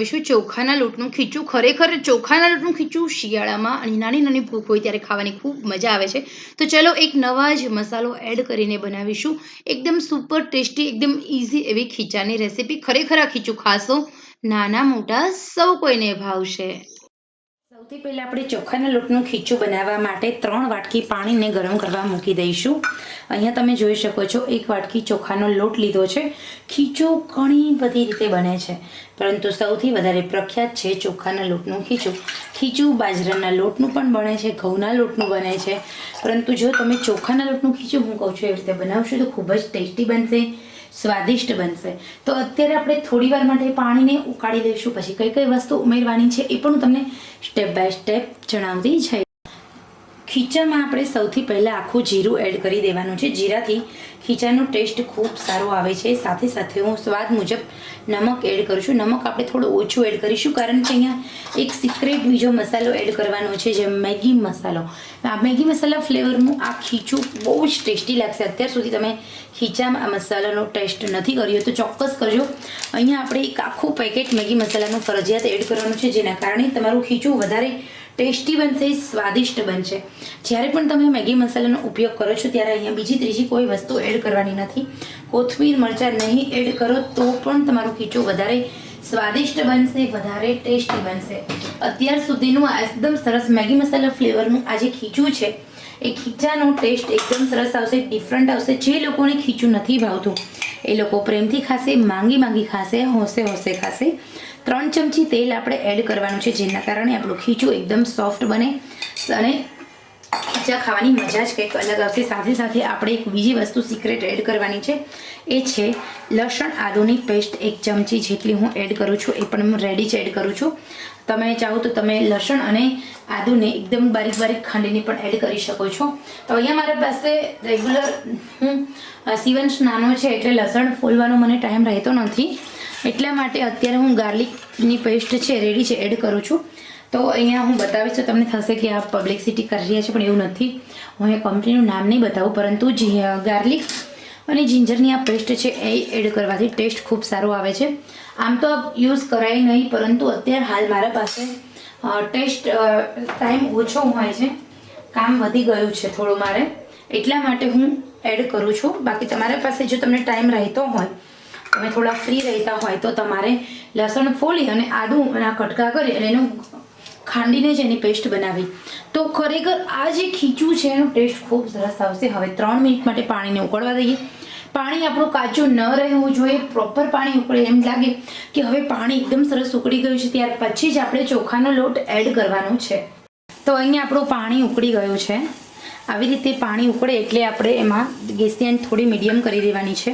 બનાવીશું ચોખાના લોટનું ખીચું. ખરેખર ચોખાના લોટનું ખીચું શિયાળામાં અને નાની નાની ભૂખ હોય ત્યારે ખાવાની ખૂબ મજા આવે છે. તો ચલો એક નવા જ મસાલો એડ કરીને બનાવીશું એકદમ સુપર ટેસ્ટી, એકદમ ઇઝી એવી ખીચાની રેસીપી. ખરેખર આ ખીચું ખાશો, નાના મોટા સૌ કોઈને ભાવશે. સૌથી પહેલાં આપણે ચોખાના લોટનું ખીચું બનાવવા માટે 3 વાટકી પાણીને ગરમ કરવા મૂકી દઈશું. અહીંયા તમે જોઈ શકો છો 1 વાટકી ચોખાનો લોટ લીધો છે. ખીચું ઘણી બધી રીતે બને છે, પરંતુ સૌથી વધારે પ્રખ્યાત છે ચોખાના લોટનું ખીચું. ખીચું બાજરાના લોટનું પણ બને છે, ઘઉંના લોટનું બને છે, પરંતુ જો તમે ચોખાના લોટનું ખીચું હું કહું છું એવી રીતે બનાવશો તો ખૂબ જ ટેસ્ટી બનશે, સ્વાદિષ્ટ બનશે. તો અત્યારે આપણે થોડી વાર માટે પાણીને ઉકાળી દઈશું. પછી કઈ કઈ વસ્તુ ઉમેરવાની છે એ પણ હું તમને સ્ટેપ બાય સ્ટેપ જણાવતી જઈશ. ખીચામાં આપણે સૌથી પહેલાં આખું જીરું એડ કરી દેવાનું છે. જીરાથી ખીચાનો ટેસ્ટ ખૂબ સારો આવે છે. સાથે સાથે હું સ્વાદ મુજબ નમક એડ કરું છું. નમક આપણે થોડું ઓછું એડ કરીશું, કારણ કે અહીંયા એક સિક્રેટ બીજો મસાલો એડ કરવાનો છે, જે મેગી મસાલો. આ મેગી મસાલા ફ્લેવરનું આ ખીચું બહુ જ ટેસ્ટી લાગશે. અત્યાર સુધી તમે ખીચામાં આ મસાલાનો ટેસ્ટ નથી કર્યો તો ચોક્કસ કરજો. અહીંયા આપણે એક આખું પેકેટ મેગી મસાલાનું ફરજિયાત એડ કરવાનું છે, જેના કારણે તમારું ખીચું વધારે ટેસ્ટી બનશે, સ્વાદિષ્ટ બનશે. જ્યારે પણ તમે મેગી મસાલાનો ઉપયોગ કરો છો ત્યારે અહીંયા બીજી ત્રીજી કોઈ વસ્તુ એડ કરવાની નથી. કોથમીર મરચાં નહીં એડ કરો તો પણ તમારું ખીચું વધારે સ્વાદિષ્ટ બનશે, વધારે ટેસ્ટી બનશે. અત્યાર સુધીનું એકદમ સરસ મેગી મસાલા ફ્લેવરનું આ જે ખીચું છે એ ખીચાનો ટેસ્ટ એકદમ સરસ આવશે, ડિફરન્ટ આવશે. જે લોકોને ખીચું નથી ભાવતું એ લોકો પ્રેમથી ખાશે, માંગી ખાશે, હોંશે ખાશે. 3 ચમચી તેલ આપણે એડ કરવાનું છે, જેના કારણે આપણું ખીચું એકદમ સોફ્ટ બને અને ખીચા ખાવાની મજા જ કંઈક અલગ આવશે. સાથે સાથે આપણે એક બીજી વસ્તુ સિક્રેટ એડ કરવાની છે, એ છે લસણ આદુની પેસ્ટ. 1 ચમચી જેટલી હું એડ કરું છું, એ પણ હું રેડી જ એડ કરું છું. તમે ચાહો તો તમે લસણ અને આદુને એકદમ બારીક બારીક ખાંડીને પણ એડ કરી શકો છો. તો અહીંયા મારા પાસે રેગ્યુલર સીવંશ નાનો છે એટલે લસણ ફોલવાનો મને ટાઈમ રહેતો નથી, એટલા માટે અત્યારે હું ગાર્લિકની પેસ્ટ છે રેડી છે એડ કરું છું. તો અહીંયા હું બતાવીશ તો તમને થશે કે આ પબ્લિસિટી કરી રહ્યા છે, પણ એવું નથી. હું અહીંયા કંપનીનું નામ નહીં બતાવું, પરંતુ ગાર્લિક અને જિંજરની આ પેસ્ટ છે એ એડ કરવાથી ટેસ્ટ ખૂબ સારો આવે છે. આમ તો યુઝ કરાય નહીં, પરંતુ અત્યારે હાલ મારા પાસે ટાઈમ ઓછો હોય છે, કામ વધી ગયું છે થોડું મારે, એટલા માટે હું એડ કરું છું. બાકી તમારા પાસે જો તમને ટાઈમ રહેતો હોય, તમે થોડા ફ્રી રહેતા હોય તો તમારે લસણ ફોલી અને આદુના કટકા કરી અને એનું ખાંડીને જ એની પેસ્ટ બનાવી તો ખરેખર આ જે ખીચું છે એનો ટેસ્ટ ખૂબ સરસ આવશે. હવે 3 મિનિટ માટે પાણીને ઉકળવા દઈએ. પાણી આપણું કાચું ન રહેવું જોઈએ, પ્રોપર પાણી ઉકળે એમ લાગે કે હવે પાણી એકદમ સરસ ઉકળી ગયું છે, ત્યાર પછી જ આપણે ચોખાનો લોટ એડ કરવાનો છે. તો અહીંયા આપણું પાણી ઉકળી ગયું છે. આવી રીતે પાણી ઉકળે એટલે આપણે એમાં ગેસની આંચ થોડી મીડિયમ કરી દેવાની છે.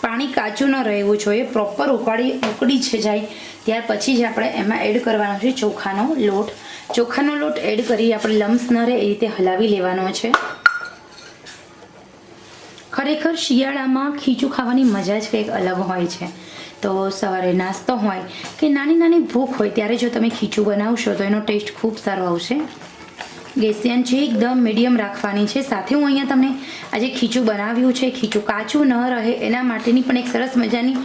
પાણી કાચું ન રહેવું જોઈએ, પ્રોપર ઉકળી છે જાય ત્યાર પછી જ આપણે એમાં એડ કરવાનો છે ચોખાનો લોટ. ચોખાનો લોટ એડ કરી આપણે લમ્સ ન રહે એ રીતે હલાવી લેવાનો છે. ખરેખર શિયાળામાં ખીચું ખાવાની મજા જ કંઈક અલગ હોય છે. તો સવારે નાસ્તો હોય કે નાની નાની ભૂખ હોય ત્યારે જો તમે ખીચું બનાવશો તો એનો ટેસ્ટ ખૂબ સારો આવશે. ગેસની આંચ એકદમ મીડિયમ રાખવાની છે. સાથે હું અહીંયા તમને આજે ખીચું બનાવ્યું છે, ખીચું કાચું ન રહે એના માટેની પણ એક સરસ મજાની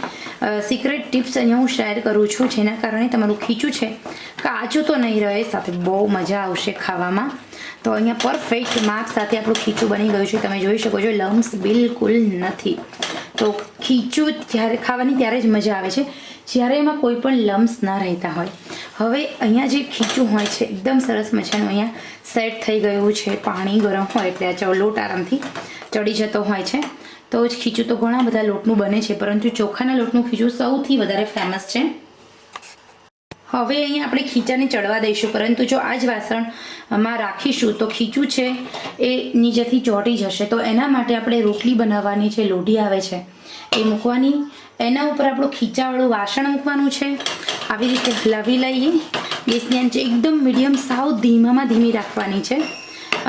સિક્રેટ ટિપ્સ અહીંયા હું શેર કરું છું, જેના કારણે તમારું ખીચું છે કાચું તો નહીં રહે, સાથે બહુ મજા આવશે ખાવામાં. તો અહીંયા પરફેક્ટ માપ સાથે આપણું ખીચું બની ગયું છે. તમે જોઈ શકો છો લમ્સ બિલકુલ નથી. તો ખીચું જ્યારે ખાવાની ત્યારે જ મજા આવે છે જ્યારે એમાં કોઈ પણ લમ્સ ન રહેતા હોય. હવે અહીંયા જે ખીચું હોય છે એકદમ સરસ મજાનું અહીંયા સેટ થઈ ગયું છે. પાણી ગરમ હોય એટલે આ લોટ આરામથી ચડી જતો હોય છે. તો જ ખીચું તો ઘણા બધા લોટનું બને છે, પરંતુ ચોખાના લોટનું ખીચું સૌથી વધારે ફેમસ છે. હવે અહીંયા આપણે ખીચાને ચડવા દઈશું, પરંતુ જો આ જ વાસણમાં રાખીશું તો ખીચું છે એ નીચેથી ચોંટી જશે. તો એના માટે આપણે રોટલી બનાવવાની છે, લોઢી આવે છે એ મૂકવાની, એના ઉપર આપણું ખીચાવાળું વાસણ મૂકવાનું છે. આવી રીતે હલાવી લઈએ. ગેસની આંચ એકદમ મીડિયમ, સાવ ધીમી રાખવાની છે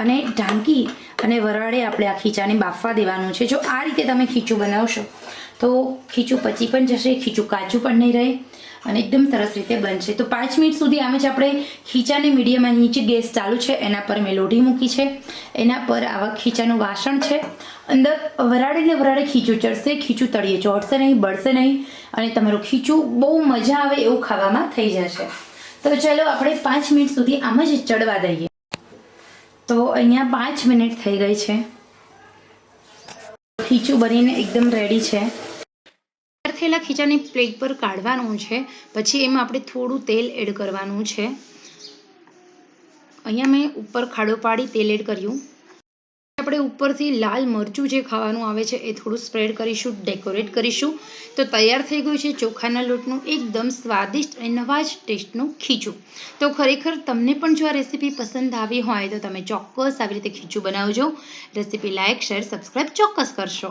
અને ઢાંકી અને વરાળે આપણે આ ખીચાને બાફવા દેવાનું છે. જો આ રીતે તમે ખીચું બનાવશો તો ખીચું પચી પણ જશે, ખીચું કાચું પણ નહીં રહે અને એકદમ સરસ રીતે બનશે. તો 5 મિનિટ સુધી આમ જ આપણે ખીચાને મીડિયમ નીચે ગેસ ચાલુ છે એના પર મેં લોઢી મૂકી છે. એના પર આવા ખીચાનું વાસણ છે. અંદર વરાળે ખીચું ચડશે. ખીચું તળીએ ચોટશે નહીં, બળશે નહીં અને તમારું ખીચું બહુ મજા આવે એવું ખાવામાં થઈ જશે. તો ચલો આપણે 5 મિનિટ સુધી આમ જ ચડવા દઈએ. તો અહીંયા 5 મિનિટ થઈ ગઈ છે. ખીચું બનીને એકદમ રેડી છે. તૈયાર થયેલા ખીચાને પ્લેટ પર કાઢવાનું છે. પછી એમાં આપણે થોડું તેલ એડ કરવાનું છે. અહીંયા મેં ઉપર ખાડો પાડી તેલ એડ કર્યું. આપણે ઉપરથી લાલ મરચું જે ખાવાનું આવે છે એ થોડું સ્પ્રેડ કરીશું, ડેકોરેટ કરીશું. તો તૈયાર થઈ ગયું છે ચોખાના લોટનું એકદમ સ્વાદિષ્ટ અને નવા જ ટેસ્ટનું ખીચું. તો ખરેખર તમને પણ જો આ રેસીપી પસંદ આવી હોય તો તમે ચોક્કસ આવી રીતે ખીચું બનાવજો. રેસીપી લાઇક, શેર, સબસ્ક્રાઈબ ચોક્કસ કરશો.